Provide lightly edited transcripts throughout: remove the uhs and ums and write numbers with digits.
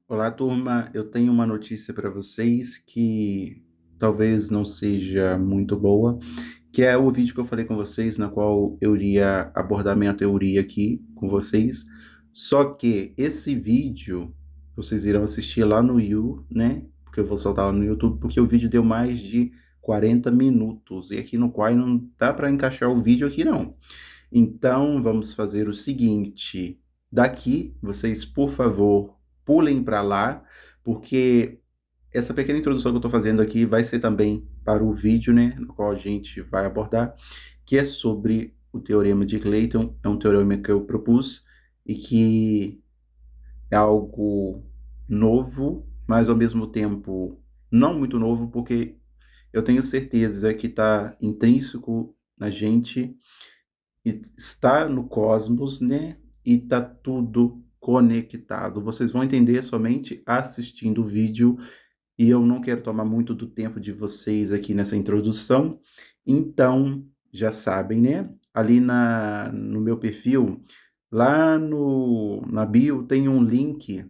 Olá, turma. Eu tenho uma notícia para vocês que talvez não seja muito boa, que é o vídeo que eu falei com vocês, na qual eu iria abordar minha teoria aqui com vocês. Só que esse vídeo vocês irão assistir lá no né? Porque eu vou soltar lá no YouTube, porque o vídeo deu mais de 40 minutos e aqui no Quai não dá para encaixar o vídeo aqui não. Então, vamos fazer o seguinte: daqui, vocês, por favor, pulem para lá, porque essa pequena introdução que eu estou fazendo aqui vai ser também para o vídeo, né, no qual a gente vai abordar, que é sobre o Teorema de Clayton. É um teorema que eu propus e que é algo novo, mas ao mesmo tempo não muito novo, porque eu tenho certeza que está intrínseco na gente e está no cosmos, né? E tá tudo conectado. Vocês vão entender somente assistindo o vídeo e eu não quero tomar muito do tempo de vocês aqui nessa introdução. Então, já sabem, né? Ali no meu perfil, lá na bio tem um link.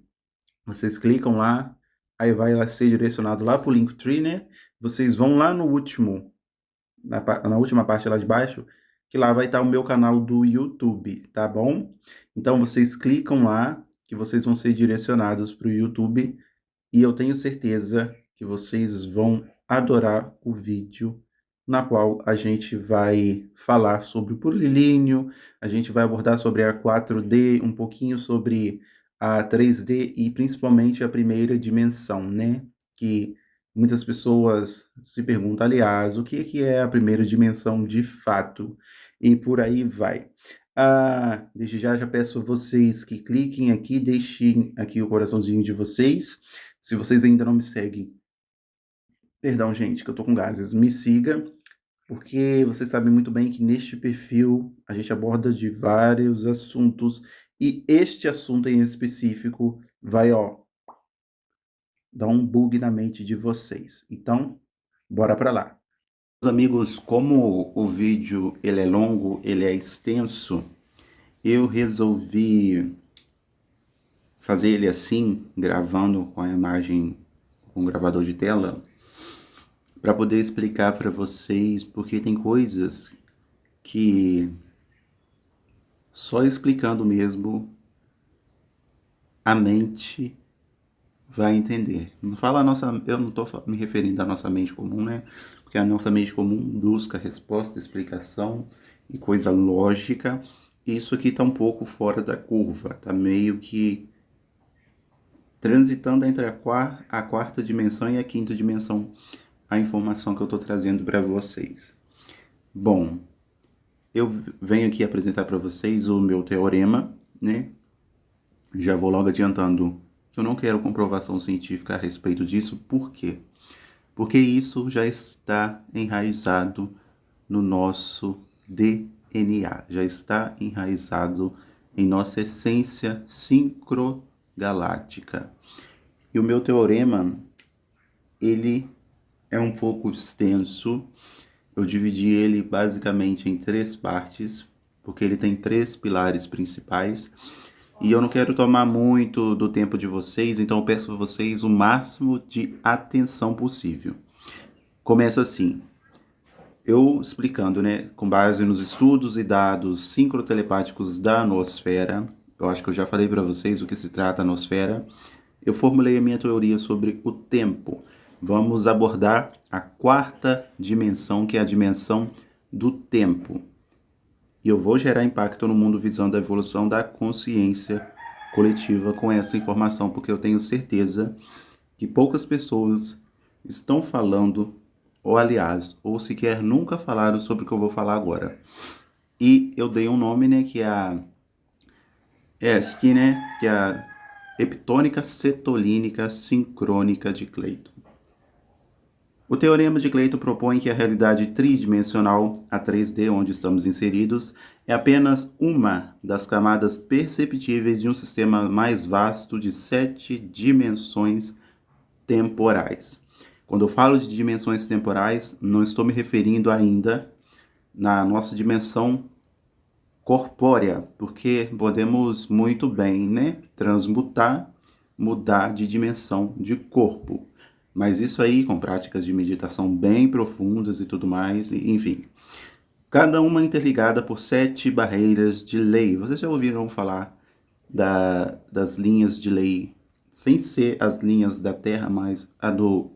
Vocês clicam lá, aí vai lá ser direcionado lá para o Linktree, né? Vocês vão lá no último na última parte lá de baixo, que lá vai estar o meu canal do YouTube, tá bom? Então vocês clicam lá, que vocês vão ser direcionados para o YouTube, e eu tenho certeza que vocês vão adorar o vídeo na qual a gente vai falar sobre o polilínio, a gente vai abordar sobre a 4D, um pouquinho sobre a 3D e principalmente a primeira dimensão, né? Que muitas pessoas se perguntam, aliás, o que é a primeira dimensão de fato? E por aí vai. Desde já peço a vocês que cliquem aqui, deixem aqui o coraçãozinho de vocês. Se vocês ainda não me seguem, perdão, gente, que eu tô com gases, me siga, porque vocês sabem muito bem que neste perfil a gente aborda de vários assuntos e este assunto em específico vai, ó, dar um bug na mente de vocês. Então, bora para lá. Meus amigos, como o vídeo ele é longo, ele é extenso, eu resolvi fazer ele assim, gravando com a imagem com o gravador de tela, para poder explicar para vocês, porque tem coisas que só explicando mesmo a mente vai entender. Não fala a nossa, eu não estou me referindo à nossa mente comum, né? Porque a nossa mente comum busca resposta, explicação e coisa lógica. Isso aqui está um pouco fora da curva, tá meio que transitando entre a quarta dimensão e a quinta dimensão, a informação que eu estou trazendo para vocês. Bom, eu venho aqui apresentar para vocês o meu teorema, né? Já vou logo adiantando que eu não quero comprovação científica a respeito disso. Por quê? Porque isso já está enraizado no nosso DNA, já está enraizado em nossa essência sincrogaláctica. E o meu teorema, ele é um pouco extenso. Eu dividi ele basicamente em três partes, porque ele tem três pilares principais. E eu não quero tomar muito do tempo de vocês, então eu peço a vocês o máximo de atenção possível. Começa assim, eu explicando, né, com base nos estudos e dados sincrotelepáticos da nosfera, eu acho que eu já falei para vocês o que se trata a nosfera, eu formulei a minha teoria sobre o tempo. Vamos abordar a quarta dimensão, que é a dimensão do tempo. E eu vou gerar impacto no mundo visando a evolução da consciência coletiva com essa informação, porque eu tenho certeza que poucas pessoas estão falando, ou aliás, ou sequer nunca falaram sobre o que eu vou falar agora. E eu dei um nome, né, que é a ESC, né, que é a epitônica cetolínica sincrônica de Clayton. O teorema de Clayton propõe que a realidade tridimensional, a 3D, onde estamos inseridos, é apenas uma das camadas perceptíveis de um sistema mais vasto de 7 dimensões temporais. Quando eu falo de dimensões temporais, não estou me referindo ainda na nossa dimensão corpórea, porque podemos muito bem, né, transmutar mudar de dimensão de corpo. Mas isso aí com práticas de meditação bem profundas e tudo mais, enfim. Cada uma interligada por 7 barreiras de lei. Vocês já ouviram falar das linhas de lei, sem ser as linhas da Terra, mas a do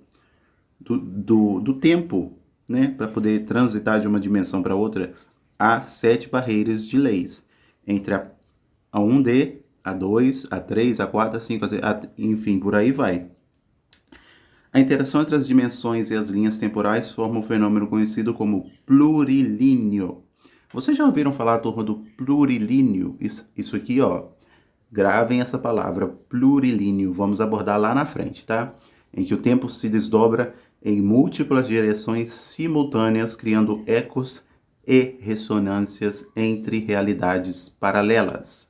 tempo, né? Para poder transitar de uma dimensão para outra, há 7 barreiras de leis. Entre a 1D, a 2, a 3, a 4, a 5, enfim, por aí vai. A interação entre as dimensões e as linhas temporais forma um fenômeno conhecido como plurilíneo. Vocês já ouviram falar, turma, do plurilíneo? Isso aqui, ó, gravem essa palavra, plurilíneo. Vamos abordar lá na frente, tá? Em que o tempo se desdobra em múltiplas direções simultâneas, criando ecos e ressonâncias entre realidades paralelas.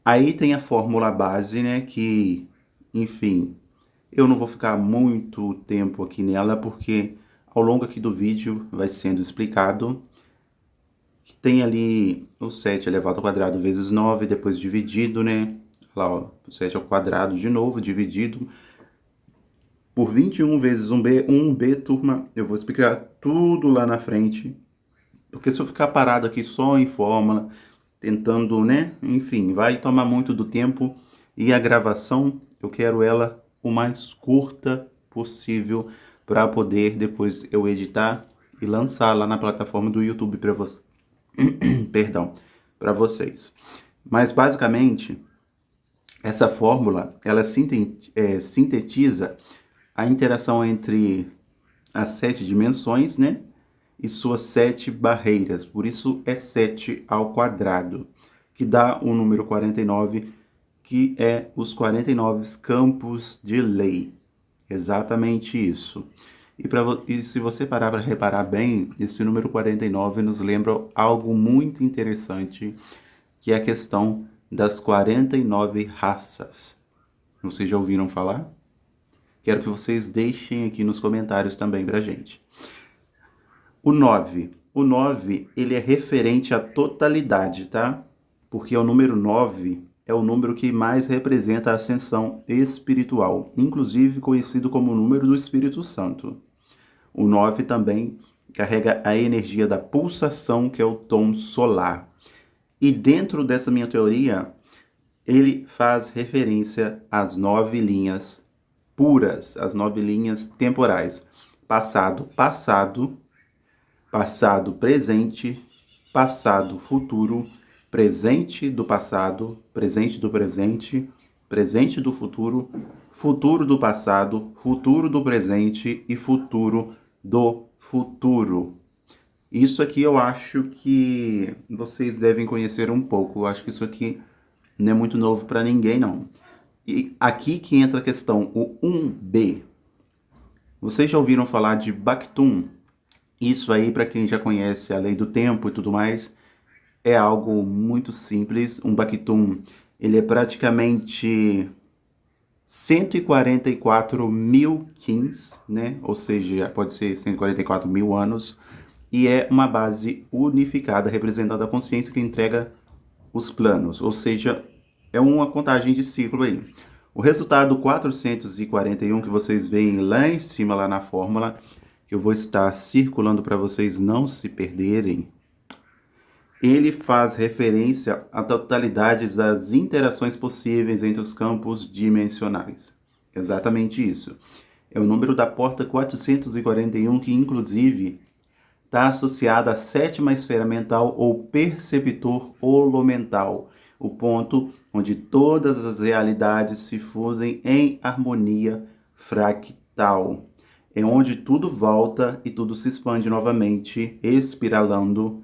Aí tem a fórmula base, né, que, enfim, eu não vou ficar muito tempo aqui nela, porque ao longo aqui do vídeo vai sendo explicado que tem ali o 7 elevado ao quadrado vezes 9, depois dividido, né? Lá, ó, o 7 ao quadrado de novo, dividido por 21 vezes 1b. 1b, turma, eu vou explicar tudo lá na frente, porque se eu ficar parado aqui só em fórmula, tentando, né? Enfim, vai tomar muito do tempo, e a gravação, eu quero ela o mais curta possível para poder depois eu editar e lançar lá na plataforma do YouTube para você. Perdão, para vocês. Mas basicamente, essa fórmula, ela sintetiza a interação entre as 7 dimensões, né? E suas 7 barreiras. Por isso é 7 ao quadrado, que dá o número 49, que é os 49 campos de lei. Exatamente isso. E se você parar para reparar bem, esse número 49 nos lembra algo muito interessante, que é a questão das 49 raças. Vocês já ouviram falar? Quero que vocês deixem aqui nos comentários também pra gente. O 9. O 9, ele é referente à totalidade, tá? Porque o número 9 é o número que mais representa a ascensão espiritual, inclusive conhecido como o número do Espírito Santo. O 9 também carrega a energia da pulsação, que é o tom solar. E dentro dessa minha teoria, ele faz referência às 9 linhas puras, as 9 linhas temporais. Passado, passado, passado, presente, passado, futuro, presente do passado, presente do presente, presente do futuro, futuro do passado, futuro do presente e futuro do futuro. Isso aqui eu acho que vocês devem conhecer um pouco. Eu acho que isso aqui não é muito novo para ninguém, não. E aqui que entra a questão, o 1B. Vocês já ouviram falar de Bakhtum? Isso aí, para quem já conhece a lei do tempo e tudo mais, é algo muito simples. Um Bakhtum, ele é praticamente 144 mil Kins, né? Ou seja, pode ser 144 mil anos, e é uma base unificada representando a consciência que entrega os planos, ou seja, é uma contagem de ciclo aí. O resultado 441 que vocês veem lá em cima, lá na fórmula, que eu vou estar circulando para vocês não se perderem, ele faz referência à totalidade das interações possíveis entre os campos dimensionais. Exatamente isso. É o número da porta 441, que inclusive está associada à sétima esfera mental ou perceptor holomental, o ponto onde todas as realidades se fundem em harmonia fractal. É onde tudo volta e tudo se expande novamente, espiralando,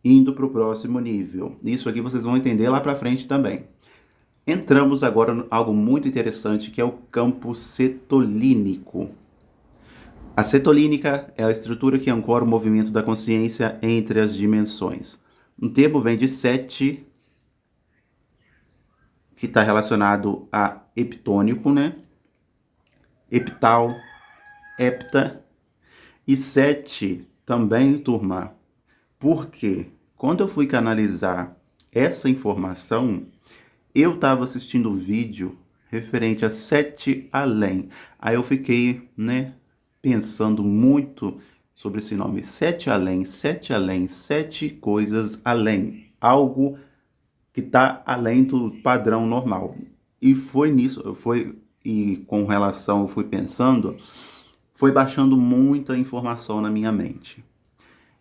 indo para o próximo nível. Isso aqui vocês vão entender lá para frente também. Entramos agora em algo muito interessante, que é o campo cetolínico. A cetolínica é a estrutura que ancora o movimento da consciência entre as dimensões. O termo vem de sete, que está relacionado a heptônico, né? Heptal, hepta, e sete também, turma. Porque quando eu fui canalizar essa informação, eu estava assistindo o vídeo referente a 7 além. Aí eu fiquei, né, pensando muito sobre esse nome, 7 além, 7 além, 7 coisas além, algo que está além do padrão normal. E foi nisso, e com relação, eu fui pensando, foi baixando muita informação na minha mente.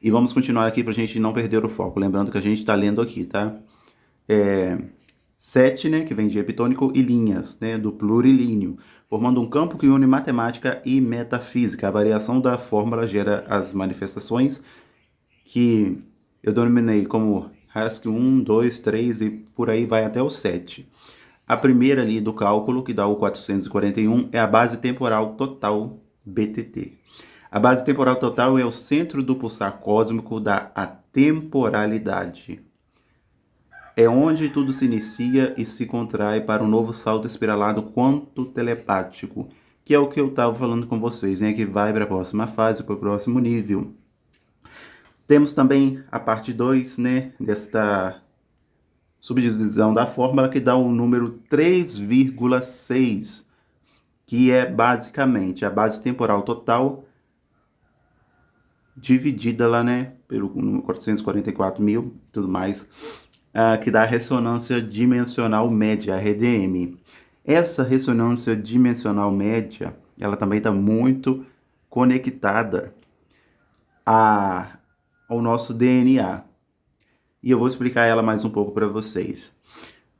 E vamos continuar aqui para a gente não perder o foco. Lembrando que a gente está lendo aqui, tá? Sete, né, que vem de epitônico, e linhas, né, do plurilíneo, formando um campo que une matemática e metafísica. A variação da fórmula gera as manifestações que eu denominei como Haskell 1, 2, 3 e por aí vai até o 7. A primeira ali do cálculo, que dá o 441, é a base temporal total, BTT. A base temporal total é o centro do pulsar cósmico da atemporalidade. É onde tudo se inicia e se contrai para um novo salto espiralado quanto telepático, que é o que eu estava falando com vocês, né? Que vai para a próxima fase, para o próximo nível. Temos também a parte 2, né? Desta subdivisão da fórmula, que dá o número 3,6, que é basicamente a base temporal total dividida lá, né? Pelo número 444.000 e tudo mais. Que dá a ressonância dimensional média, a RDM. Essa ressonância dimensional média, ela também está muito conectada ao nosso DNA. E eu vou explicar ela mais um pouco para vocês.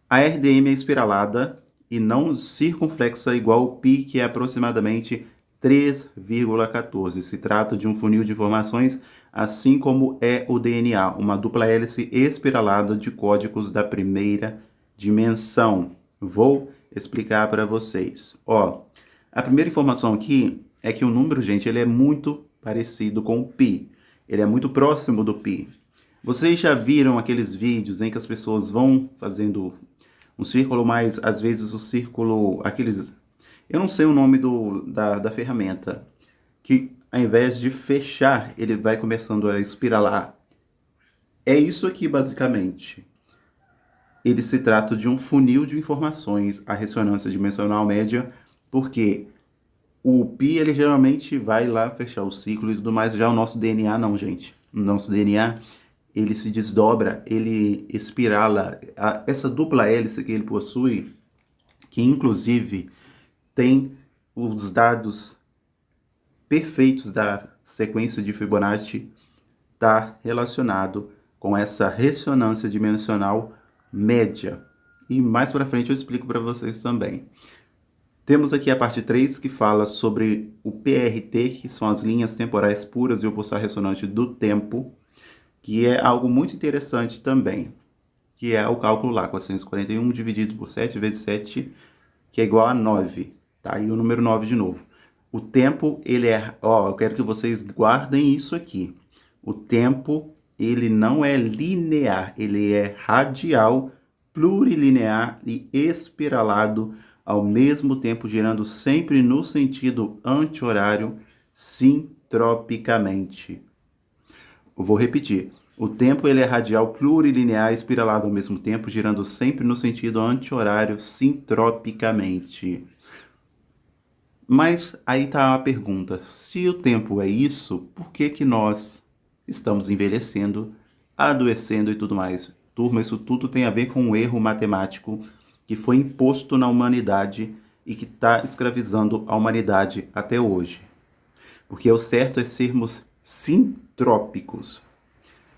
A RDM é espiralada e não circunflexa igual ao π, que é aproximadamente 3,14. Se trata de um funil de informações, assim como é o DNA, uma dupla hélice espiralada de códigos da primeira dimensão. Vou explicar para vocês. A primeira informação aqui é que o número, gente, ele é muito parecido com o π. Ele é muito próximo do π. Vocês já viram aqueles vídeos em que as pessoas vão fazendo um círculo, mas às vezes o círculo, aqueles... Eu não sei o nome da ferramenta, que ao invés de fechar, ele vai começando a espiralar. É isso aqui, basicamente. Ele se trata de um funil de informações, a ressonância dimensional média, porque o π, ele geralmente vai lá fechar o ciclo e tudo mais, já o nosso DNA não, gente. O nosso DNA, ele se desdobra, ele espirala. Essa dupla hélice que ele possui, que inclusive tem os dados perfeitos da sequência de Fibonacci, está relacionado com essa ressonância dimensional média. E mais para frente eu explico para vocês também. Temos aqui a parte 3, que fala sobre o PRT, que são as linhas temporais puras e o pulsar ressonante do tempo, que é algo muito interessante também, que é o cálculo lá, 441 dividido por 7 vezes 7, que é igual a 9. Tá? E o número 9 de novo. O tempo, ele é... eu quero que vocês guardem isso aqui. O tempo, ele não é linear, ele é radial, plurilinear e espiralado ao mesmo tempo, girando sempre no sentido anti-horário, sintropicamente. Eu vou repetir. O tempo, ele é radial, plurilinear, espiralado ao mesmo tempo, girando sempre no sentido anti-horário, sintropicamente. Mas aí está a pergunta, se o tempo é isso, por que que nós estamos envelhecendo, adoecendo e tudo mais? Turma, isso tudo tem a ver com um erro matemático que foi imposto na humanidade e que está escravizando a humanidade até hoje. Porque o certo é sermos sintrópicos.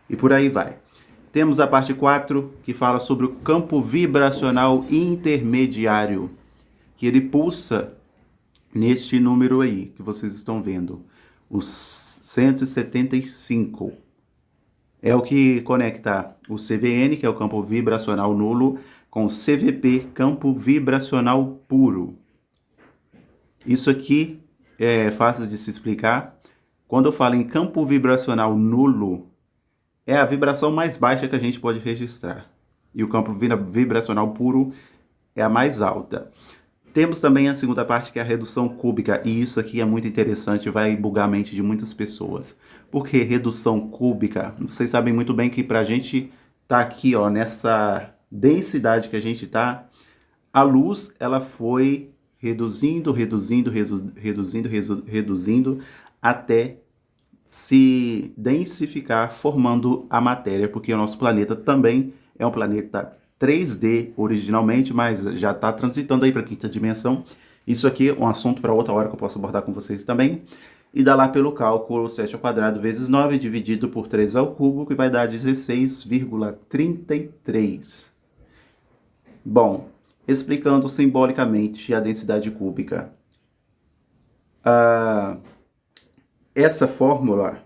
E por aí vai. Temos a parte 4, que fala sobre o campo vibracional intermediário, que ele pulsa neste número aí, que vocês estão vendo, os 175. É o que conecta o CVN, que é o campo vibracional nulo, com o CVP, campo vibracional puro. Isso aqui é fácil de se explicar. Quando eu falo em campo vibracional nulo, é a vibração mais baixa que a gente pode registrar. E o campo vibracional puro é a mais alta. Temos também a segunda parte, que é a redução cúbica, e isso aqui é muito interessante, vai bugar a mente de muitas pessoas. Por que redução cúbica? Vocês sabem muito bem que para a gente estar aqui, nessa densidade que a gente está, A luz, ela foi reduzindo até se densificar, formando a matéria, porque o nosso planeta também é um planeta 3D originalmente, mas já está transitando aí para a quinta dimensão. Isso aqui é um assunto para outra hora que eu posso abordar com vocês também. E dá lá pelo cálculo 7 ao quadrado vezes 9 dividido por 3 ao cubo, que vai dar 16,33. Bom, explicando simbolicamente a densidade cúbica. Essa fórmula,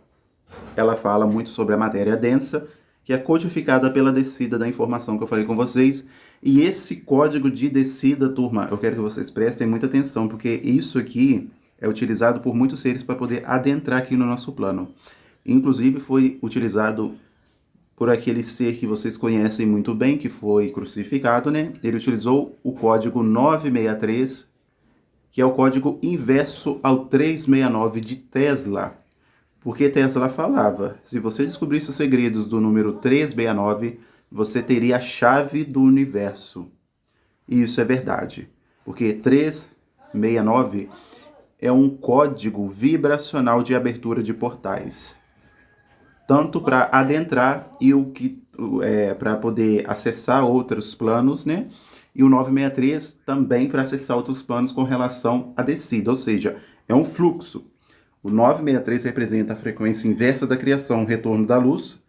ela fala muito sobre a matéria densa, que é codificada pela descida da informação que eu falei com vocês. E esse código de descida, turma, eu quero que vocês prestem muita atenção, porque isso aqui é utilizado por muitos seres para poder adentrar aqui no nosso plano. Inclusive foi utilizado por aquele ser que vocês conhecem muito bem, que foi crucificado, né? Ele utilizou o código 963, que é o código inverso ao 369 de Tesla. Porque Tesla falava, se você descobrisse os segredos do número 369, você teria a chave do universo. E isso é verdade, porque 369 é um código vibracional de abertura de portais. Tanto para adentrar e o que para poder acessar outros planos, né? E o 963 também para acessar outros planos com relação à descida, ou seja, é um fluxo. O 963 representa a frequência inversa da criação, o retorno da luz,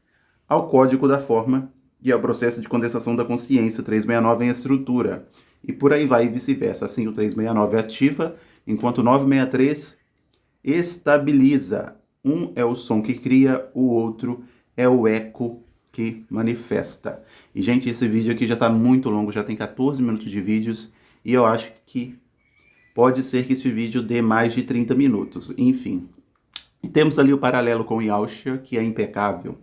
ao código da forma, que é o processo de condensação da consciência. O 369 em estrutura. E por aí vai e vice-versa. Assim, o 369 ativa, enquanto o 963 estabiliza. Um é o som que cria, o outro é o eco que manifesta. E, gente, esse vídeo aqui já está muito longo, já tem 14 minutos de vídeos, e eu acho que pode ser que esse vídeo dê mais de 30 minutos. Enfim. E temos ali o paralelo com Yausha, que é impecável.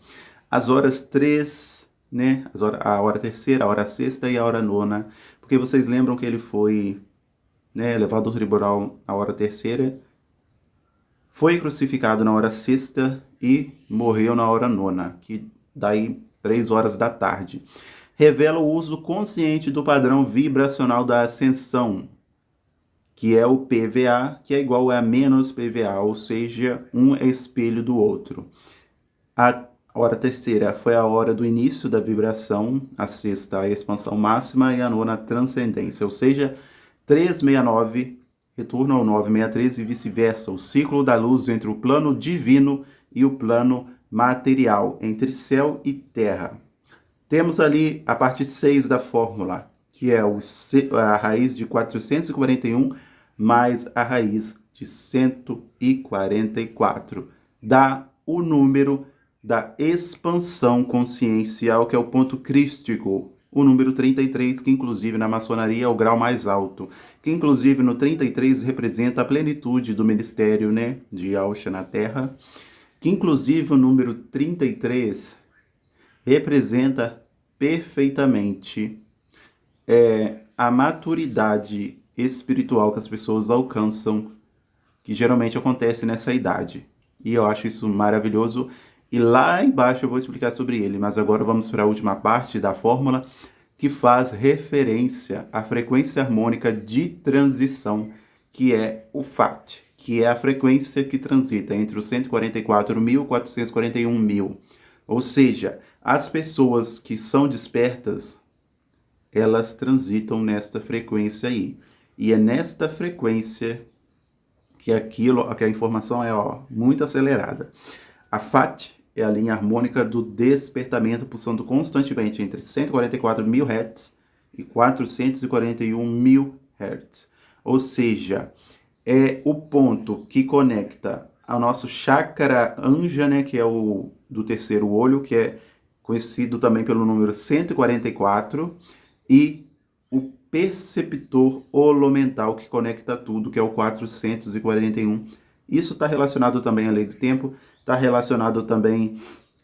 As horas 3, né? A hora terceira, a hora sexta e a hora nona. Porque vocês lembram que ele foi, né, levado ao tribunal na hora terceira, foi crucificado na hora sexta e morreu na hora nona, que daí 3 horas da tarde. Revela o uso consciente do padrão vibracional da ascensão, que é o PVA, que é igual a menos PVA, ou seja, um é espelho do outro. A hora terceira foi a hora do início da vibração, a sexta a expansão máxima e a nona a transcendência, ou seja, 369 retorna ao 963 e vice-versa, o ciclo da luz entre o plano divino e o plano material, entre céu e terra. Temos ali a parte 6 da fórmula, que é a raiz de 441 mais a raiz de 144. Dá o número da expansão consciencial, que é o ponto crístico. O número 33, que inclusive na maçonaria é o grau mais alto. Que inclusive no 33 representa a plenitude do ministério, né, de Yausha na Terra. Que inclusive o número 33 representa perfeitamente a maturidade espiritual que as pessoas alcançam, que geralmente acontece nessa idade. E eu acho isso maravilhoso. E lá embaixo eu vou explicar sobre ele, mas agora vamos para a última parte da fórmula, que faz referência à frequência harmônica de transição, que é o FAT, que é a frequência que transita entre os 144.000 e 441.000. Ou seja, as pessoas que são despertas, elas transitam nesta frequência aí. E é nesta frequência que a informação é muito acelerada. A FAT é a linha harmônica do despertamento, pulsando constantemente entre 144.000 Hz e 441.000 Hz. Ou seja, é o ponto que conecta ao nosso chakra anja, né, que é o do terceiro olho, que é conhecido também pelo número 144, e o perceptor holomental, que conecta tudo, que é o 441. Isso está relacionado também à lei do tempo, está relacionado também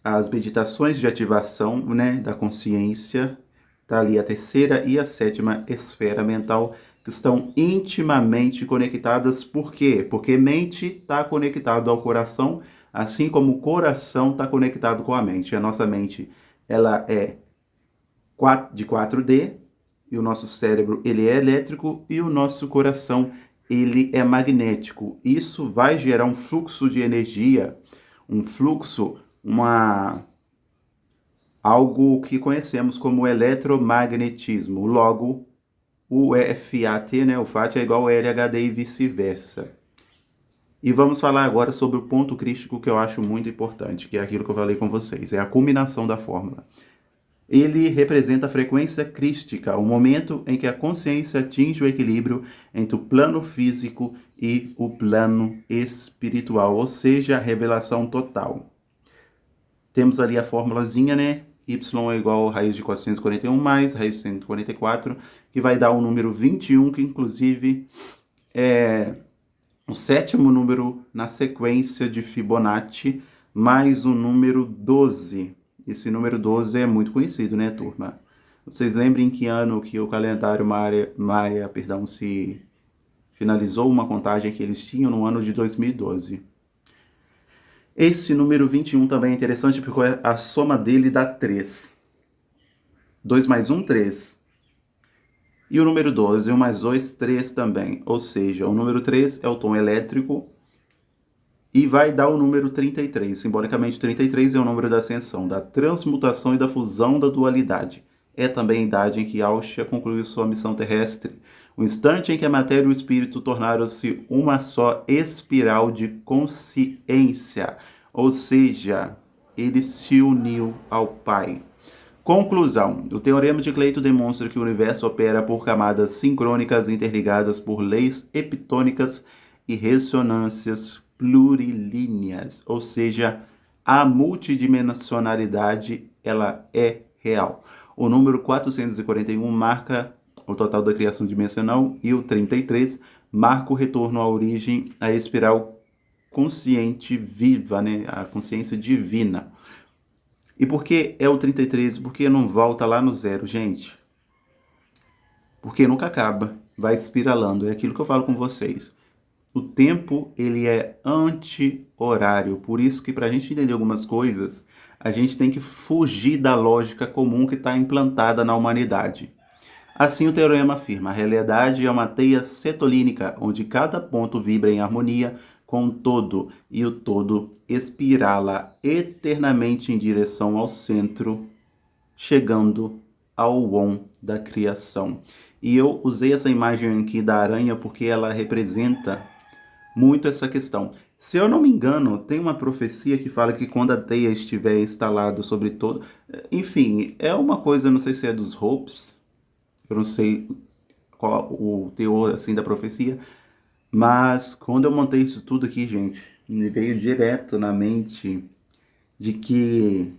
às meditações de ativação, né, da consciência. Está ali a terceira e a sétima esfera mental, que estão intimamente conectadas. Por quê? Porque mente está conectado ao coração, assim como o coração está conectado com a mente. A nossa mente, ela é de 4D, e o nosso cérebro ele é elétrico e o nosso coração ele é magnético. Isso vai gerar um fluxo de energia, um fluxo, algo que conhecemos como eletromagnetismo. Logo, o FAT, né, o FAT é igual ao LHD e vice-versa. E vamos falar agora sobre o ponto crítico que eu acho muito importante, que é aquilo que eu falei com vocês, é a culminação da fórmula. Ele representa a frequência crística, o momento em que a consciência atinge o equilíbrio entre o plano físico e o plano espiritual, ou seja, a revelação total. Temos ali a formulazinha, né? Y é igual a raiz de 441 mais raiz de 144, que vai dar o número 21, que inclusive é o sétimo número na sequência de Fibonacci, mais o número 12. Esse número 12 é muito conhecido, né, turma? Vocês lembram em que ano que o calendário Maia, se finalizou uma contagem que eles tinham no ano de 2012. Esse número 21 também é interessante porque a soma dele dá 3. 2 mais 1, 3. E o número 12, 1 mais 2, 3 também. Ou seja, o número 3 é o tom elétrico e vai dar o número 33. Simbolicamente, 33 é o número da ascensão, da transmutação e da fusão da dualidade. É também a idade em que Aushia concluiu sua missão terrestre, o instante em que a matéria e o espírito tornaram-se uma só espiral de consciência. Ou seja, ele se uniu ao Pai. Conclusão. O teorema de Clayton demonstra que o universo opera por camadas sincrônicas interligadas por leis epitônicas e ressonâncias plurilíneas, ou seja, a multidimensionalidade ela é real. O número 441 marca o total da criação dimensional e o 33 marca o retorno à origem, à espiral consciente viva, né? A consciência divina. E por que é o 33? Porque não volta lá no zero, gente? Porque nunca acaba, vai espiralando. É aquilo que eu falo com vocês. O tempo, ele é anti-horário. Por isso que para a gente entender algumas coisas, a gente tem que fugir da lógica comum que está implantada na humanidade. Assim, o teorema afirma: a realidade é uma teia cetolínica, onde cada ponto vibra em harmonia com o todo, e o todo espirala eternamente em direção ao centro, chegando ao on da criação. E eu usei essa imagem aqui da aranha porque ela representa muito essa questão. Se eu não me engano, tem uma profecia que fala que quando a teia estiver instalada sobre todo... Enfim, é uma coisa, não sei se é dos Hopes, eu não sei qual o teor assim da profecia, mas quando eu montei isso tudo aqui, gente, me veio direto na mente de que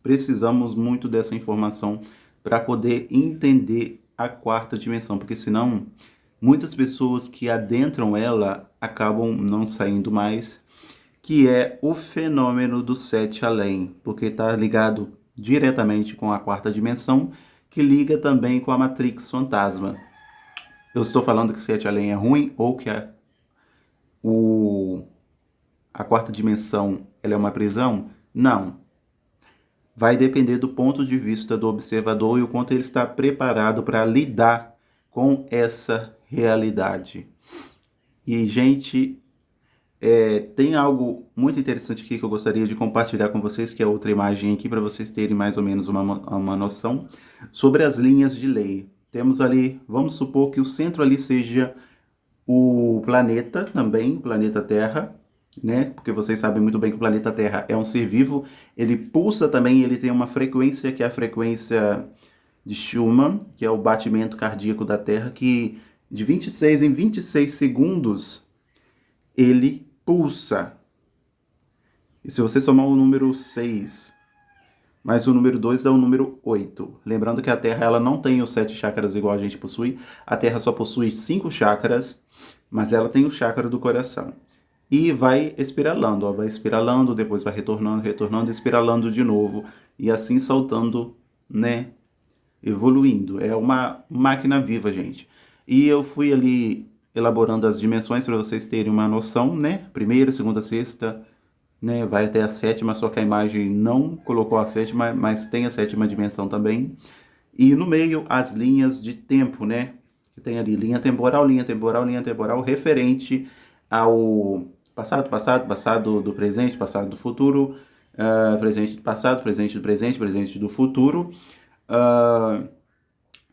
precisamos muito dessa informação para poder entender a quarta dimensão, porque senão muitas pessoas que adentram ela acabam não saindo mais, que é o fenômeno do sete além, porque está ligado diretamente com a quarta dimensão, que liga também com a Matrix Fantasma. Eu estou falando que sete além é ruim ou que a quarta dimensão ela é uma prisão? Não. Vai depender do ponto de vista do observador e o quanto ele está preparado para lidar com essa realidade. E, gente, tem algo muito interessante aqui que eu gostaria de compartilhar com vocês, que é outra imagem aqui, para vocês terem mais ou menos uma noção sobre as linhas de lei. Temos ali, vamos supor que o centro ali seja o planeta também, o planeta Terra, né? Porque vocês sabem muito bem que o planeta Terra é um ser vivo, ele pulsa também, ele tem uma frequência que é a frequência de Schumann, que é o batimento cardíaco da Terra, que de 26 em 26 segundos ele pulsa. E se você somar o número 6 mais o número 2 dá o número 8. Lembrando que a Terra ela não tem os 7 chakras igual a gente possui. A Terra só possui 5 chakras, mas ela tem o chakra do coração. E vai espiralando, ó, vai espiralando, depois vai retornando, retornando, espiralando de novo. E assim saltando, né? Evoluindo. É uma máquina viva, gente. E eu fui ali elaborando as dimensões para vocês terem uma noção, né? Primeira, segunda, sexta, né? Vai até a sétima, só que a imagem não colocou a sétima, mas tem a sétima dimensão também. E no meio, as linhas de tempo, né? Que tem ali linha temporal, linha temporal, linha temporal, referente ao passado, passado, passado do presente, passado do futuro, presente do passado, presente do presente, presente do futuro, uh,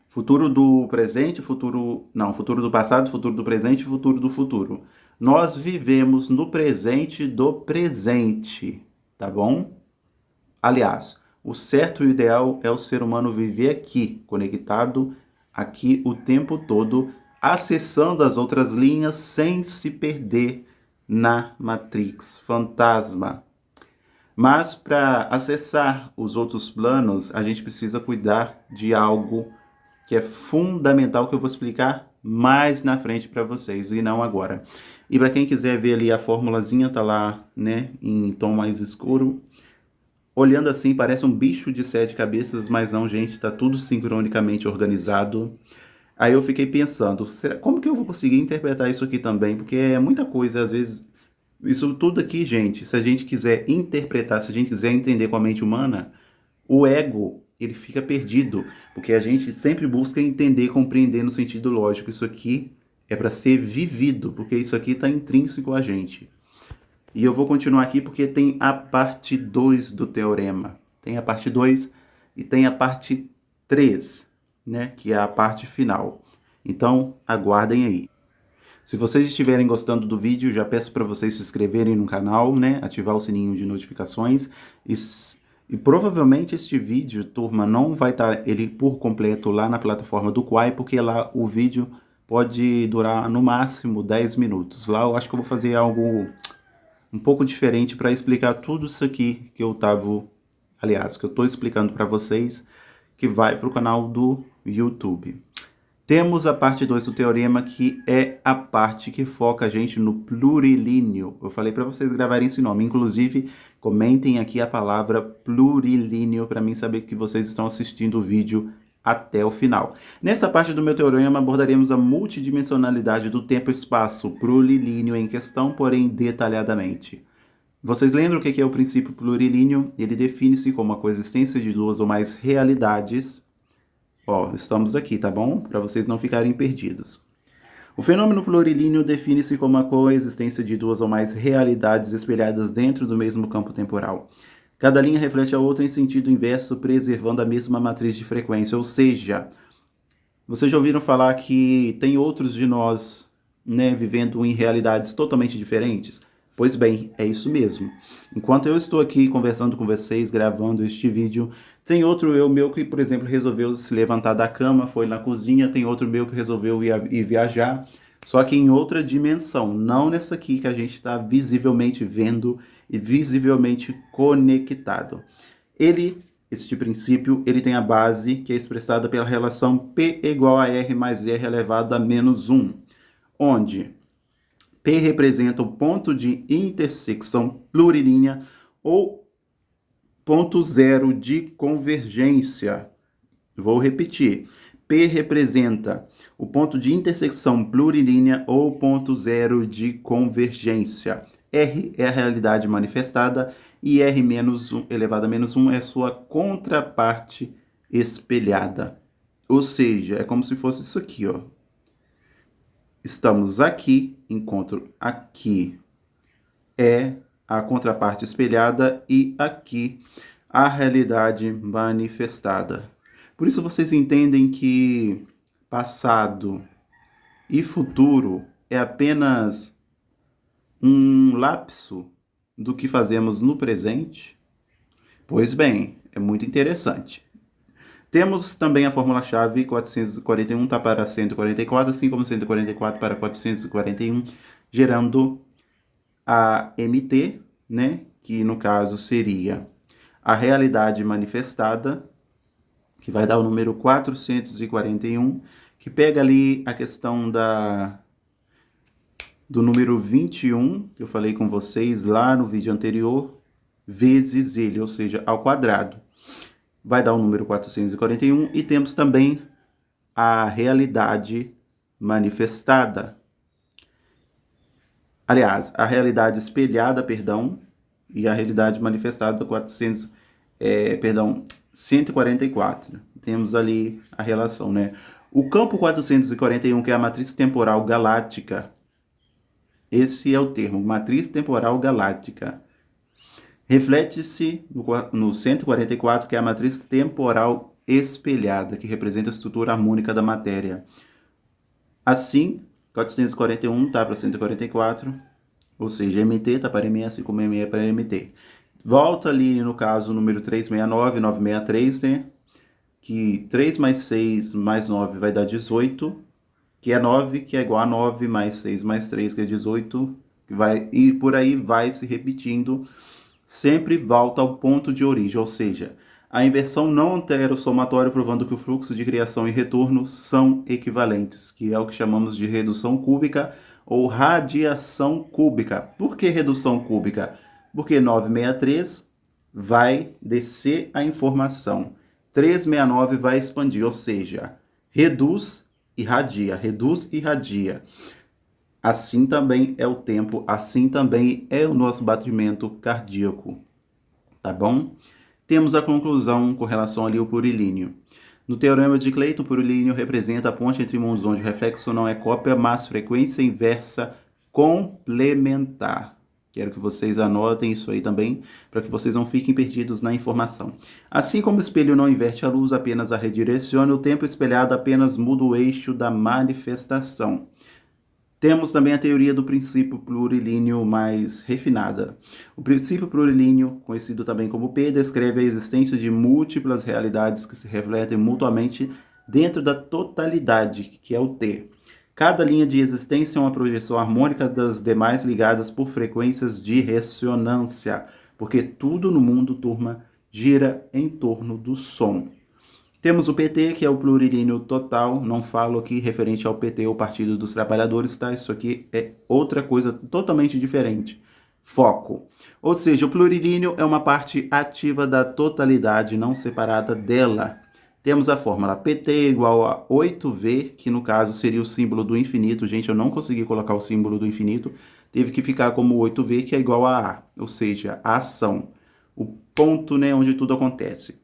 futuro do presente, futuro. Não, futuro do passado, futuro do presente, futuro do futuro. Nós vivemos no presente do presente, tá bom? Aliás, o certo e o ideal é o ser humano viver aqui, conectado aqui o tempo todo, acessando as outras linhas sem se perder na Matrix fantasma. Mas para acessar os outros planos, a gente precisa cuidar de algo que é fundamental, que eu vou explicar mais na frente para vocês e não agora. E para quem quiser ver ali a formulazinha, tá lá, né, em tom mais escuro. Olhando assim, parece um bicho de 7 cabeças, mas não, gente, tá tudo sincronicamente organizado. Aí eu fiquei pensando, como que eu vou conseguir interpretar isso aqui também? Porque é muita coisa, às vezes. Isso tudo aqui, gente, se a gente quiser interpretar, se a gente quiser entender com a mente humana, o ego, ele fica perdido, porque a gente sempre busca entender, compreender no sentido lógico. Isso aqui é para ser vivido, porque isso aqui está intrínseco a gente. E eu vou continuar aqui porque tem a parte 2 do teorema. Tem a parte 2 e tem a parte 3, né, que é a parte final. Então, aguardem aí. Se vocês estiverem gostando do vídeo, já peço para vocês se inscreverem no canal, né? Ativar o sininho de notificações. E provavelmente este vídeo, turma, não vai estar ele por completo lá na plataforma do Quai, porque lá o vídeo pode durar no máximo 10 minutos. Lá eu acho que eu vou fazer algo um pouco diferente para explicar tudo isso aqui que eu tava, aliás, que eu estou explicando para vocês, que vai para o canal do YouTube. Temos a parte 2 do teorema, que é a parte que foca a gente no plurilíneo. Eu falei para vocês gravarem esse nome. Inclusive, comentem aqui a palavra plurilíneo para mim saber que vocês estão assistindo o vídeo até o final. Nessa parte do meu teorema, abordaremos a multidimensionalidade do tempo e espaço plurilíneo em questão, porém detalhadamente. Vocês lembram o que é o princípio plurilíneo? Ele define-se como a coexistência de duas ou mais realidades. Ó, estamos aqui, tá bom? Para vocês não ficarem perdidos. O fenômeno plurilíneo define-se como a coexistência de duas ou mais realidades espelhadas dentro do mesmo campo temporal. Cada linha reflete a outra em sentido inverso, preservando a mesma matriz de frequência. Ou seja, vocês já ouviram falar que tem outros de nós, né, vivendo em realidades totalmente diferentes? Pois bem, é isso mesmo. Enquanto eu estou aqui conversando com vocês, gravando este vídeo, tem outro eu meu que, por exemplo, resolveu se levantar da cama, foi na cozinha, tem outro meu que resolveu ir viajar, só que em outra dimensão, não nessa aqui que a gente está visivelmente vendo e visivelmente conectado. Este princípio, ele tem a base que é expressada pela relação P igual a R mais R elevado a menos 1, onde P representa o ponto de intersecção plurilínea ou ponto zero de convergência. Vou repetir. P representa o ponto de intersecção plurilínea ou ponto zero de convergência. R é a realidade manifestada e R menos 1, elevado a menos 1 é sua contraparte espelhada. Ou seja, é como se fosse isso aqui, ó. Estamos aqui, encontro aqui é a contraparte espelhada e aqui a realidade manifestada. Por isso vocês entendem que passado e futuro é apenas um lapso do que fazemos no presente? Pois bem, é muito interessante. Temos também a fórmula-chave 441 está para 144, assim como 144 para 441, gerando a MT, né, que no caso seria a realidade manifestada, que vai dar o número 441, que pega ali a questão do número 21, que eu falei com vocês lá no vídeo anterior, vezes ele, ou seja, ao quadrado. Vai dar o número 441 e temos também a realidade manifestada. Aliás, a realidade espelhada, perdão, e a realidade manifestada 400, 144. Temos ali a relação, né? O campo 441, que é a matriz temporal galáctica, esse é o termo, matriz temporal galáctica. Reflete-se no 144, que é a matriz temporal espelhada, que representa a estrutura harmônica da matéria. Assim, 441 está para 144, ou seja, MT está para ME, assim como ME para MT. Volta ali, no caso, o número 369, 963, né? Que 3 mais 6 mais 9 vai dar 18, que é 9, que é igual a 9 mais 6 mais 3, que é 18, e por aí vai se repetindo, sempre volta ao ponto de origem, ou seja, a inversão não altera o somatório, provando que o fluxo de criação e retorno são equivalentes, que é o que chamamos de redução cúbica ou radiação cúbica. Por que redução cúbica? Porque 963 vai descer a informação, 369 vai expandir, ou seja, reduz e radia, reduz e radia. Assim também é o tempo, assim também é o nosso batimento cardíaco, tá bom? Temos a conclusão com relação ali ao plurilíneo. No teorema de Clayton, o plurilíneo representa a ponte entre mundos onde o reflexo não é cópia, mas frequência inversa complementar. Quero que vocês anotem isso aí também, para que vocês não fiquem perdidos na informação. Assim como o espelho não inverte a luz, apenas a redireciona, o tempo espelhado apenas muda o eixo da manifestação. Temos também a teoria do princípio plurilíneo mais refinada. O princípio plurilíneo, conhecido também como P, descreve a existência de múltiplas realidades que se refletem mutuamente dentro da totalidade, que é o T. Cada linha de existência é uma projeção harmônica das demais ligadas por frequências de ressonância, porque tudo no mundo, turma, gira em torno do som. Temos o PT, que é o plurilíneo total, não falo aqui referente ao PT, o Partido dos Trabalhadores, tá? Isso aqui é outra coisa totalmente diferente. Foco. Ou seja, o plurilíneo é uma parte ativa da totalidade, não separada dela. Temos a fórmula PT igual a 8V, que no caso seria o símbolo do infinito. Gente, eu não consegui colocar o símbolo do infinito, teve que ficar como 8V, que é igual a A, ou seja, a ação. O ponto, né, onde tudo acontece.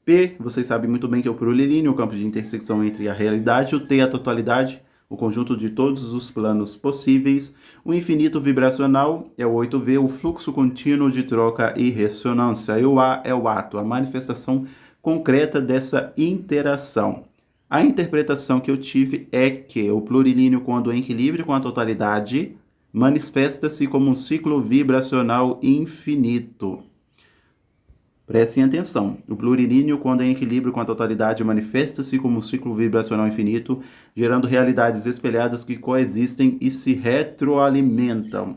P, vocês sabem muito bem que é o plurilíneo, o campo de intersecção entre a realidade, o T, a totalidade, o conjunto de todos os planos possíveis. O infinito vibracional é o 8V, o fluxo contínuo de troca e ressonância. E o A é o ato, a manifestação concreta dessa interação. A interpretação que eu tive é que o plurilíneo, quando em equilíbrio com a totalidade, manifesta-se como um ciclo vibracional infinito. Prestem atenção. O plurilíneo, quando em equilíbrio com a totalidade, manifesta-se como um ciclo vibracional infinito, gerando realidades espelhadas que coexistem e se retroalimentam.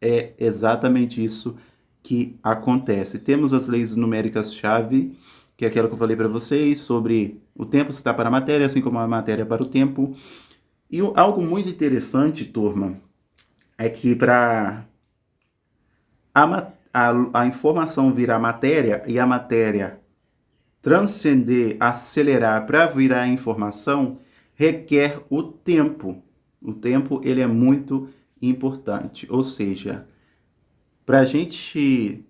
É exatamente isso que acontece. Temos as leis numéricas-chave, que é aquela que eu falei para vocês, sobre o tempo está para a matéria, assim como a matéria para o tempo. E algo muito interessante, turma, é que para a informação virar matéria e a matéria transcender, acelerar para virar informação, requer o tempo. O tempo ele é muito importante. Ou seja, para a gente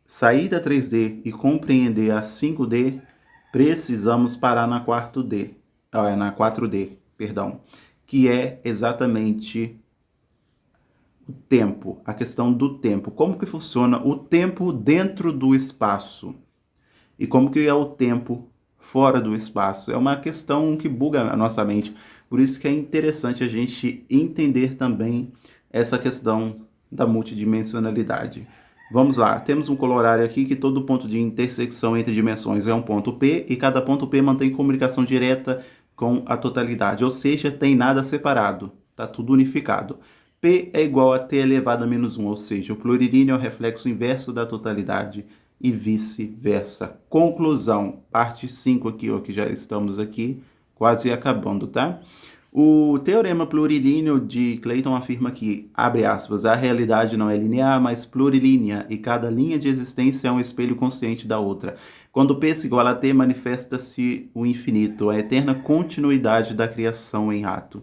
sair da 3D e compreender a 5D, precisamos parar na 4D, perdão, que é exatamente o tempo, a questão do tempo. Como que funciona o tempo dentro do espaço? E como que é o tempo fora do espaço? É uma questão que buga a nossa mente. Por isso que é interessante a gente entender também essa questão da multidimensionalidade. Vamos lá, temos um colorário aqui que todo ponto de intersecção entre dimensões é um ponto P e cada ponto P mantém comunicação direta com a totalidade, ou seja, tem nada separado, está tudo unificado. P é igual a T elevado a menos 1, ou seja, o plurilíneo é o reflexo inverso da totalidade e vice-versa. Conclusão, parte 5 aqui, ó, que já estamos aqui quase acabando, tá? O teorema plurilíneo de Clayton afirma que, abre aspas, a realidade não é linear, mas plurilínea, e cada linha de existência é um espelho consciente da outra. Quando P é igual a T, manifesta-se o infinito, a eterna continuidade da criação em ato.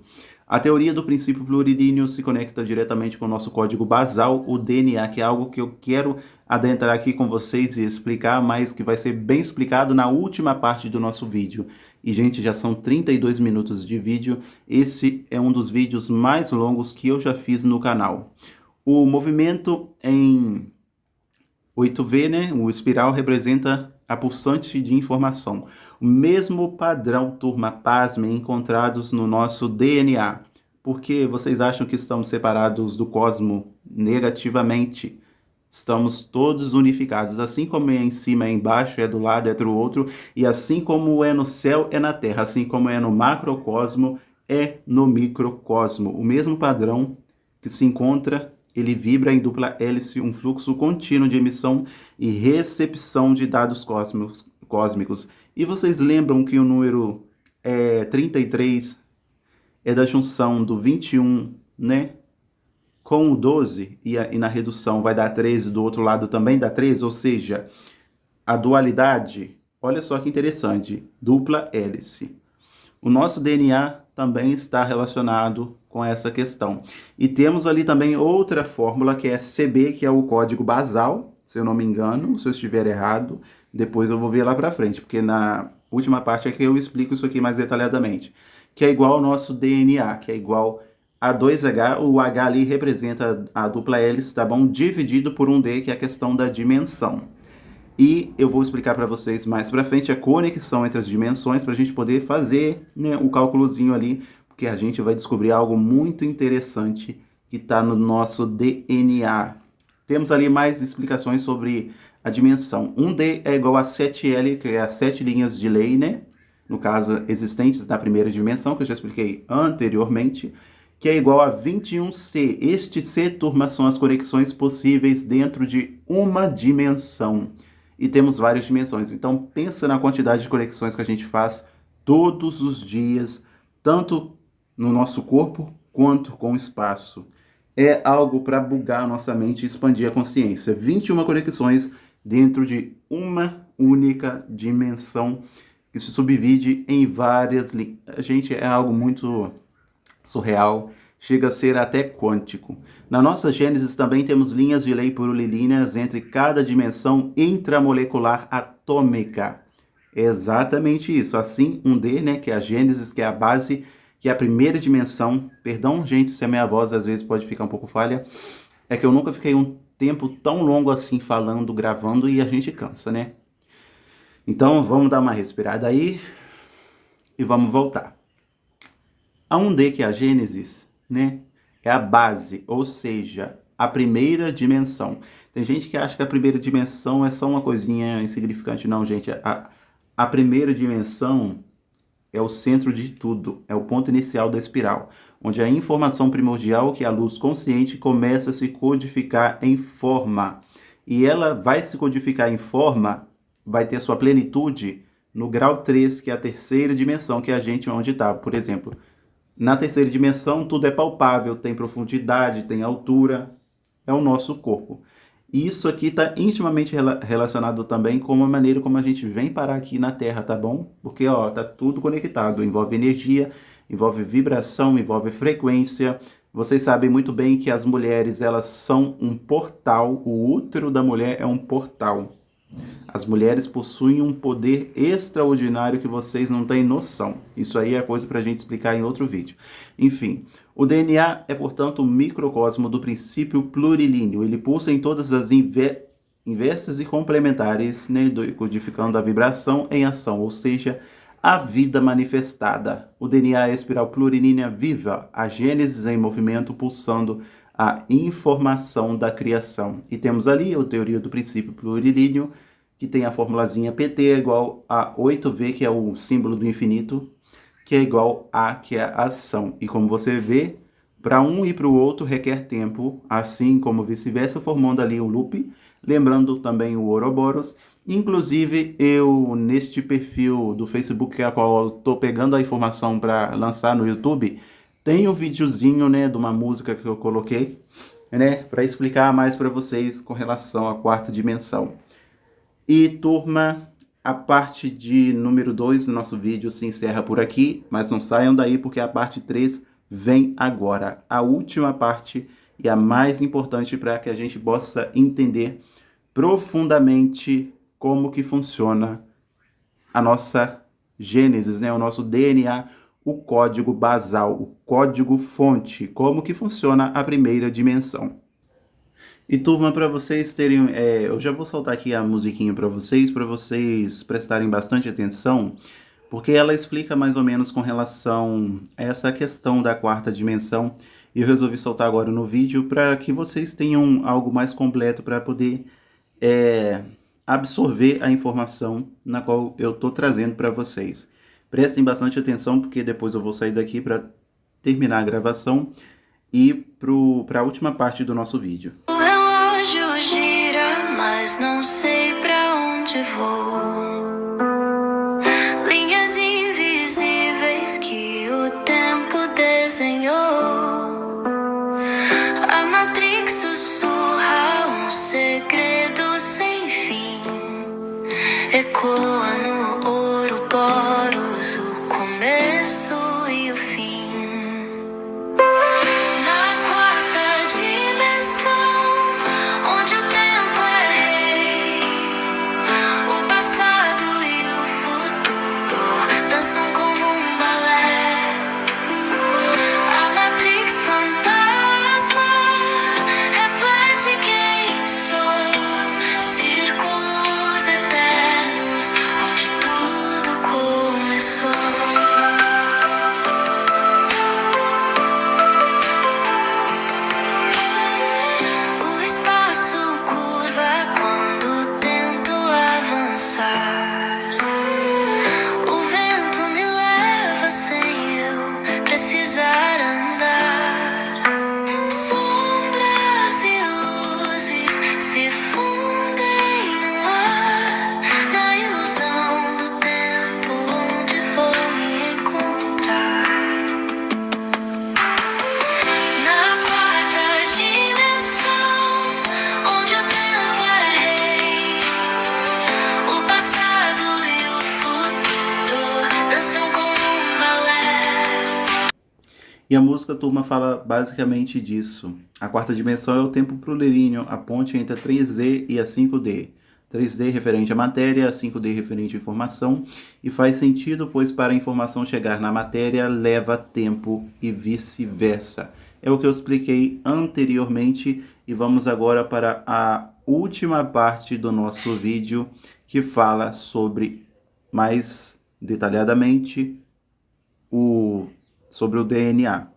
A teoria do princípio plurilíneo se conecta diretamente com o nosso código basal, o DNA, que é algo que eu quero adentrar aqui com vocês e explicar, mas que vai ser bem explicado na última parte do nosso vídeo. E, gente, já são 32 minutos de vídeo. Esse é um dos vídeos mais longos que eu já fiz no canal. O movimento em 8V, né? O espiral representa a pulsante de informação. O mesmo padrão, turma, pasmem, encontrados no nosso DNA. Por que vocês acham que estamos separados do cosmo negativamente? Estamos todos unificados, assim como é em cima, é embaixo, é do lado, é do outro, e assim como é no céu, é na terra, assim como é no macrocosmo, é no microcosmo. O mesmo padrão que se encontra, ele vibra em dupla hélice, um fluxo contínuo de emissão e recepção de dados cósmicos. E vocês lembram que o número 33 é da junção do 21, né? Com o 12, e na redução vai dar 13, do outro lado também dá 13, ou seja, a dualidade, olha só que interessante, dupla hélice. O nosso DNA também está relacionado com essa questão. E temos ali também outra fórmula que é CB, que é o código basal, se eu não me engano, se eu estiver errado, depois eu vou ver lá para frente, porque na última parte é que eu explico isso aqui mais detalhadamente, que é igual ao nosso DNA, que é igual a 2H, o H ali representa a dupla hélice, tá bom? Dividido por um D, que é a questão da dimensão. E eu vou explicar para vocês mais para frente a conexão entre as dimensões para a gente poder fazer, né, o cálculozinho ali, porque a gente vai descobrir algo muito interessante que está no nosso DNA. Temos ali mais explicações sobre a dimensão. 1D é igual a 7L, que é as 7 linhas de lei, né? No caso, existentes na primeira dimensão, que eu já expliquei anteriormente, que é igual a 21C. Este C, turma, são as conexões possíveis dentro de uma dimensão. E temos várias dimensões. Então, pensa na quantidade de conexões que a gente faz todos os dias, tanto no nosso corpo quanto com o espaço. É algo para bugar a nossa mente e expandir a consciência. 21 conexões dentro de uma única dimensão que se subdivide em várias linhas. Gente, é algo muito surreal, chega a ser até quântico. Na nossa Gênesis também temos linhas de lei plurilíneas entre cada dimensão intramolecular atômica. É exatamente isso. Assim, um D, né, que é a Gênesis, que é a base, que é a primeira dimensão. Perdão, gente, se a minha voz às vezes pode ficar um pouco falha. É que eu nunca fiquei um tempo tão longo assim falando, gravando, e a gente cansa, né? Então, vamos dar uma respirada aí e vamos voltar. A 1D, que é a Gênesis, né, é a base, ou seja, a primeira dimensão. Tem gente que acha que a primeira dimensão é só uma coisinha insignificante. Não, gente. A primeira dimensão é o centro de tudo, é o ponto inicial da espiral, onde a informação primordial, que é a luz consciente, começa a se codificar em forma. E ela vai se codificar em forma, vai ter sua plenitude no grau 3, que é a terceira dimensão, que é a gente onde está. Por exemplo, na terceira dimensão, tudo é palpável, tem profundidade, tem altura, é o nosso corpo. E isso aqui está intimamente relacionado também com a maneira como a gente vem parar aqui na Terra, tá bom? Porque, ó, tá tudo conectado, envolve energia, envolve vibração, envolve frequência. Vocês sabem muito bem que as mulheres, elas são um portal, o útero da mulher é um portal. As mulheres possuem um poder extraordinário que vocês não têm noção. Isso aí é coisa para a gente explicar em outro vídeo. Enfim, o DNA é, portanto, o microcosmo do princípio plurilíneo. Ele pulsa em todas as inversas e complementares, né, codificando a vibração em ação, ou seja, a vida manifestada. O DNA é a espiral plurilínea viva, a Gênesis em movimento, pulsando a informação da criação. E temos ali a teoria do princípio plurilíneo, que tem a formulazinha PT é igual a 8V, que é o símbolo do infinito, que é igual a, que é a ação. E como você vê, para um e para o outro requer tempo, assim como vice-versa, formando ali um loop, lembrando também o Ouroboros. Inclusive, eu, neste perfil do Facebook, que é a qual eu estou pegando a informação para lançar no YouTube, tem um videozinho, né, de uma música que eu coloquei, né, para explicar mais para vocês com relação à quarta dimensão. E, turma, a parte de número 2 do nosso vídeo se encerra por aqui, mas não saiam daí porque a parte 3 vem agora, a última parte e a mais importante para que a gente possa entender profundamente como que funciona a nossa Gênesis, né? O nosso DNA, o código basal, o código fonte, como que funciona a primeira dimensão. E turma, para vocês terem, eu já vou soltar aqui a musiquinha para vocês prestarem bastante atenção, porque ela explica mais ou menos com relação a essa questão da quarta dimensão. E eu resolvi soltar agora no vídeo para que vocês tenham algo mais completo para poder é, absorver a informação na qual eu estou trazendo para vocês. Prestem bastante atenção, porque depois eu vou sair daqui para terminar a gravação e para a última parte do nosso vídeo. O relógio gira, mas não sei pra onde vou. Linhas invisíveis que o tempo desenhou. A Matrix sussurra um segredo sem fim. Ecoa no Ouroboros o começo e o fim. Na quarta dimensão, onde o tempo é rei, o passado e o futuro dançam como um balé. A Matrix fantasma reflete quem sou, círculos eternos onde tudo começou. O espaço curva quando tento avançar. O vento me leva sem eu precisar andar. Sombras e luzes se fundem no ar, na ilusão do tempo onde vou me encontrar. Na quarta dimensão, onde o tempo é rei, o passado e o futuro dançam como um balé. E a música, turma, fala basicamente disso. A quarta dimensão é o tempo plurilinho, a ponte entre a 3D e a 5D. 3D referente à matéria, 5D referente à informação, e faz sentido, pois para a informação chegar na matéria leva tempo e vice-versa. É o que eu expliquei anteriormente e vamos agora para a última parte do nosso vídeo, que fala sobre, mais detalhadamente, sobre o DNA.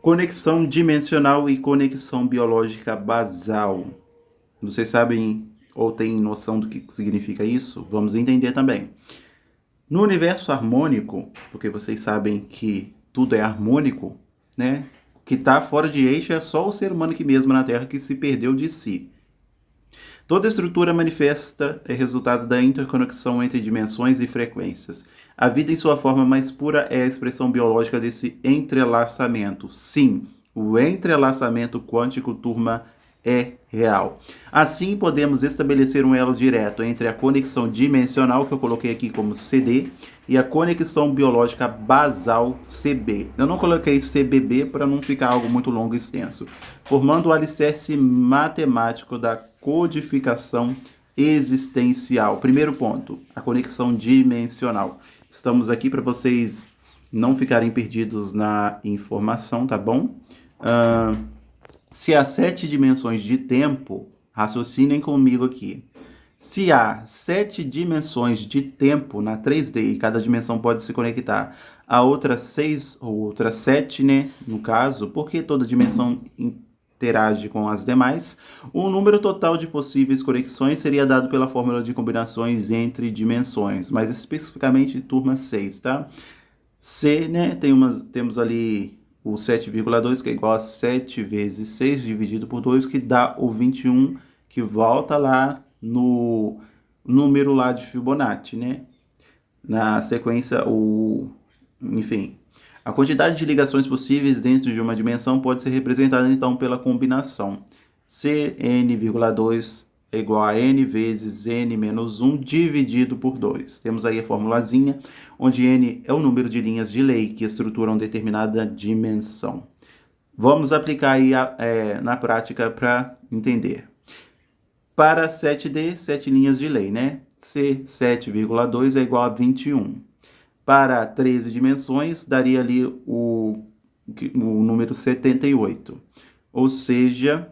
Conexão dimensional e conexão biológica basal. Vocês sabem ou têm noção do que significa isso? Vamos entender também. No universo harmônico, porque vocês sabem que tudo é harmônico, né? O que está fora de eixo é só o ser humano aqui mesmo na Terra que se perdeu de si. Toda estrutura manifesta é resultado da interconexão entre dimensões e frequências. A vida em sua forma mais pura é a expressão biológica desse entrelaçamento. Sim, o entrelaçamento quântico, turma, é real. Assim, podemos estabelecer um elo direto entre a conexão dimensional, que eu coloquei aqui como CD, e a conexão biológica basal, CB. Eu não coloquei CBB para não ficar algo muito longo e extenso, formando o alicerce matemático da codificação existencial. Primeiro ponto, a conexão dimensional. Estamos aqui para vocês não ficarem perdidos na informação, tá bom? Se há 7 dimensões de tempo, raciocinem comigo aqui. Se há 7 dimensões de tempo na 3D e cada dimensão pode se conectar a outras 6 ou outras 7, né, no caso, porque toda dimensão interage com as demais, o número total de possíveis conexões seria dado pela fórmula de combinações entre dimensões, mas especificamente turma 6, tá? C, né, temos ali o 7,2, que é igual a 7 vezes 6 dividido por 2, que dá o 21, que volta lá no número lá de Fibonacci, né? Na sequência, enfim, a quantidade de ligações possíveis dentro de uma dimensão pode ser representada então pela combinação Cn,2 é igual a n vezes n menos 1 dividido por 2. Temos aí a formulazinha, onde n é o número de linhas de lei que estruturam determinada dimensão. Vamos aplicar aí na prática para entender. Para 7D, 7 linhas de lei, né? C, 7,2 é igual a 21. Para 13 dimensões, daria ali o número 78. Ou seja,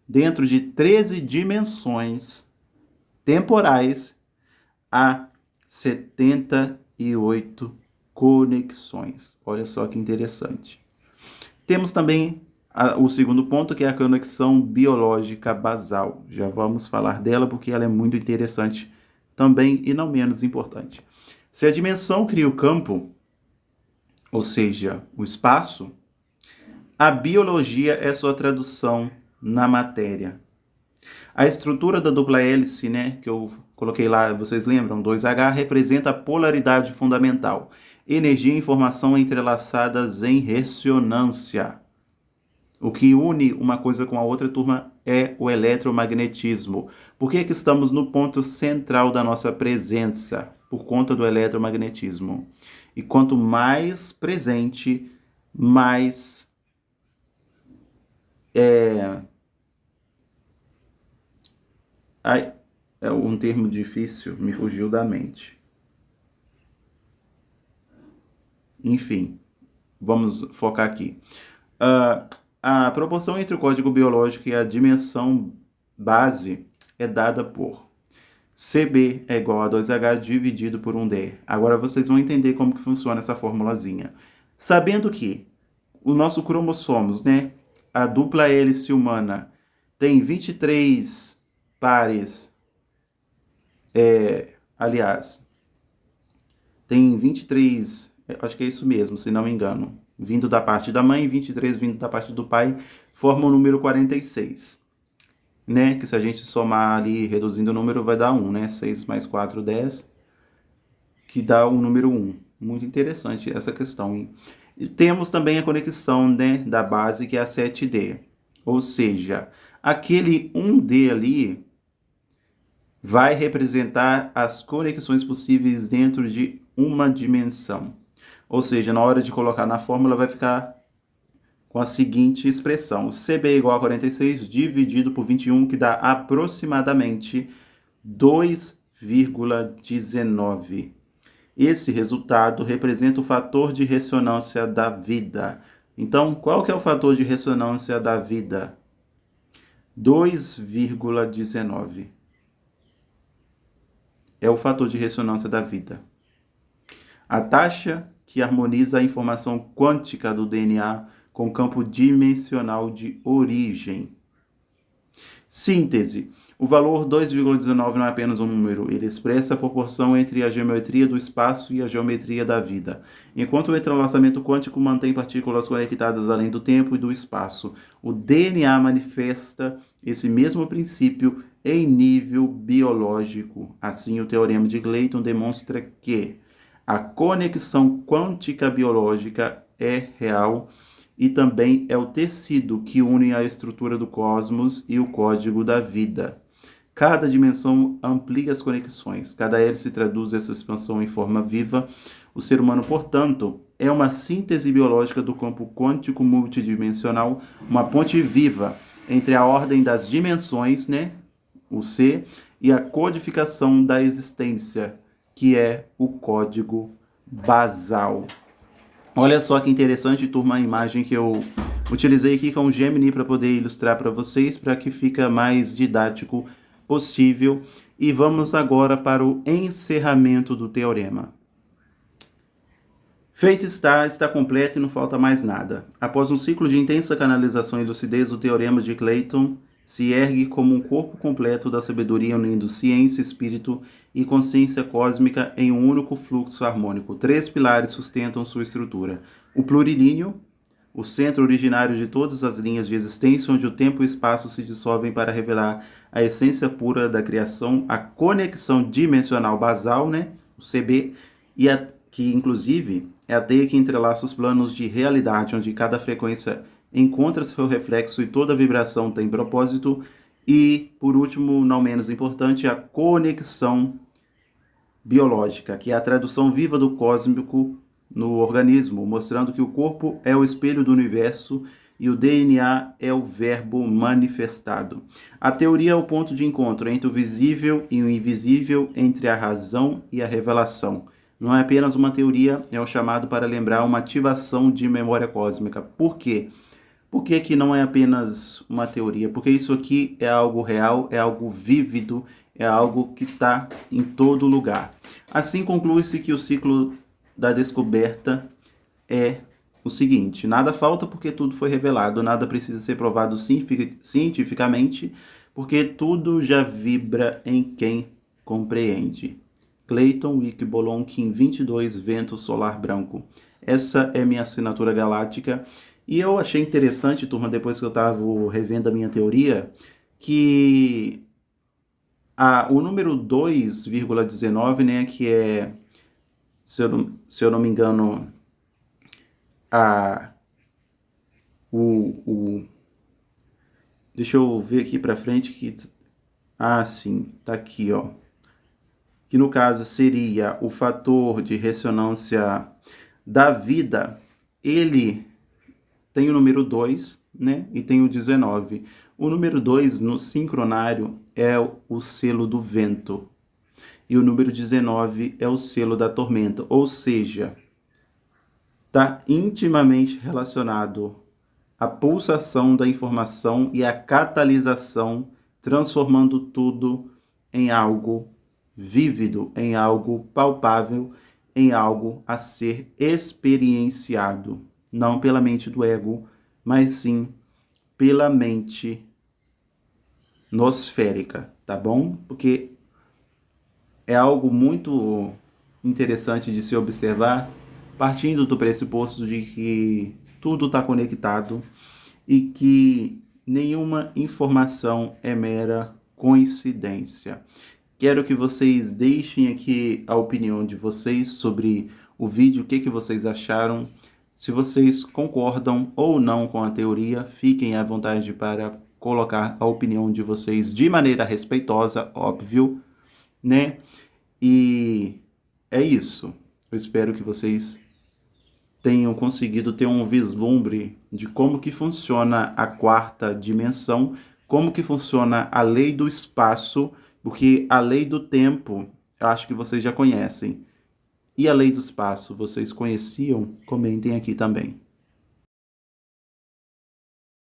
dentro de 13 dimensões temporais, há 78 conexões. Olha só que interessante. Temos também o segundo ponto, que é a conexão biológica basal. Já vamos falar dela porque ela é muito interessante também e não menos importante. Se a dimensão cria o campo, ou seja, o espaço, a biologia é sua tradução na matéria. A estrutura da dupla hélice, né, que eu coloquei lá, vocês lembram? 2H, representa a polaridade fundamental. Energia e informação entrelaçadas em ressonância. O que une uma coisa com a outra, turma, é o eletromagnetismo. Por que estamos no ponto central da nossa presença? Por conta do eletromagnetismo. E quanto mais presente, mais é um termo difícil, me fugiu da mente. Enfim, vamos focar aqui. A proporção entre o código biológico e a dimensão base é dada por CB é igual a 2H dividido por 1D. Agora vocês vão entender como que funciona essa formulazinha. Sabendo que o nosso cromossomos, né, a dupla hélice humana, tem 23 pares, tem 23, acho que é isso mesmo, se não me engano, vindo da parte da mãe, 23 vindo da parte do pai, forma o número 46, né? Que se a gente somar ali, reduzindo o número, vai dar 1, né? 6 mais 4, 10, que dá o número 1. Muito interessante essa questão, hein? E temos também a conexão, né, da base, que é a 7D. Ou seja, aquele 1D ali vai representar as conexões possíveis dentro de uma dimensão. Ou seja, na hora de colocar na fórmula vai ficar com a seguinte expressão: CB é igual a 46 dividido por 21, que dá aproximadamente 2,19. Esse resultado representa o fator de ressonância da vida. Então, qual que é o fator de ressonância da vida? 2,19. É o fator de ressonância da vida. A taxa que harmoniza a informação quântica do DNA com o campo dimensional de origem. Síntese. O valor 2,19 não é apenas um número, ele expressa a proporção entre a geometria do espaço e a geometria da vida. Enquanto o entrelaçamento quântico mantém partículas conectadas além do tempo e do espaço, o DNA manifesta esse mesmo princípio em nível biológico. Assim, o teorema de Clayton demonstra que a conexão quântica biológica é real e também é o tecido que une a estrutura do cosmos e o código da vida. Cada dimensão amplia as conexões, cada hélice traduz essa expansão em forma viva. O ser humano, portanto, é uma síntese biológica do campo quântico multidimensional, uma ponte viva entre a ordem das dimensões, né, o C, e a codificação da existência, que é o código basal. Olha só que interessante, turma, a imagem que eu utilizei aqui com o Gemini para poder ilustrar para vocês, para que fique mais didático possível. E vamos agora para o encerramento do teorema. Feito está completo e não falta mais nada. Após um ciclo de intensa canalização e lucidez, o teorema de Clayton se ergue como um corpo completo da sabedoria unindo ciência, espírito e consciência cósmica em um único fluxo harmônico. 3 pilares sustentam sua estrutura: o plurilíneo, o centro originário de todas as linhas de existência, onde o tempo e o espaço se dissolvem para revelar a essência pura da criação, a conexão dimensional basal, né, o CB, que inclusive é a teia que entrelaça os planos de realidade, onde cada frequência encontra seu reflexo e toda vibração tem propósito, E, por último, não menos importante, a conexão biológica, que é a tradução viva do cósmico no organismo, mostrando que o corpo é o espelho do universo e o DNA é o verbo manifestado. A teoria é o ponto de encontro entre o visível e o invisível, entre a razão e a revelação. Não é apenas uma teoria, é um chamado para lembrar uma ativação de memória cósmica. Por quê? Por que que não é apenas uma teoria? Porque isso aqui é algo real, é algo vívido, é algo que está em todo lugar. Assim conclui-se que o ciclo da descoberta é o seguinte: nada falta porque tudo foi revelado, nada precisa ser provado cientificamente, porque tudo já vibra em quem compreende. Clayton Wick Bolonkin 22, Vento Solar Branco. Essa é minha assinatura galáctica. E eu achei interessante, turma, depois que eu estava revendo a minha teoria, que o número 2,19, né, que é, se eu não me engano, a, o, deixa eu ver aqui para frente, sim, tá aqui, ó, que no caso seria o fator de ressonância da vida, ele tem o número 2, né? E tem o 19. O número 2 no sincronário é o selo do vento. E o número 19 é o selo da tormenta. Ou seja, está intimamente relacionado à pulsação da informação e à catalisação, transformando tudo em algo vívido, em algo palpável, em algo a ser experienciado. Não pela mente do ego, mas sim pela mente nosférica, tá bom? Porque é algo muito interessante de se observar, partindo do pressuposto de que tudo está conectado e que nenhuma informação é mera coincidência. Quero que vocês deixem aqui a opinião de vocês sobre o vídeo, o que vocês acharam. Se vocês concordam ou não com a teoria, fiquem à vontade para colocar a opinião de vocês de maneira respeitosa, óbvio, né? E é isso. Eu espero que vocês tenham conseguido ter um vislumbre de como que funciona a quarta dimensão, como que funciona a lei do espaço, porque a lei do tempo, eu acho que vocês já conhecem. E a lei do espaço, vocês conheciam? Comentem aqui também.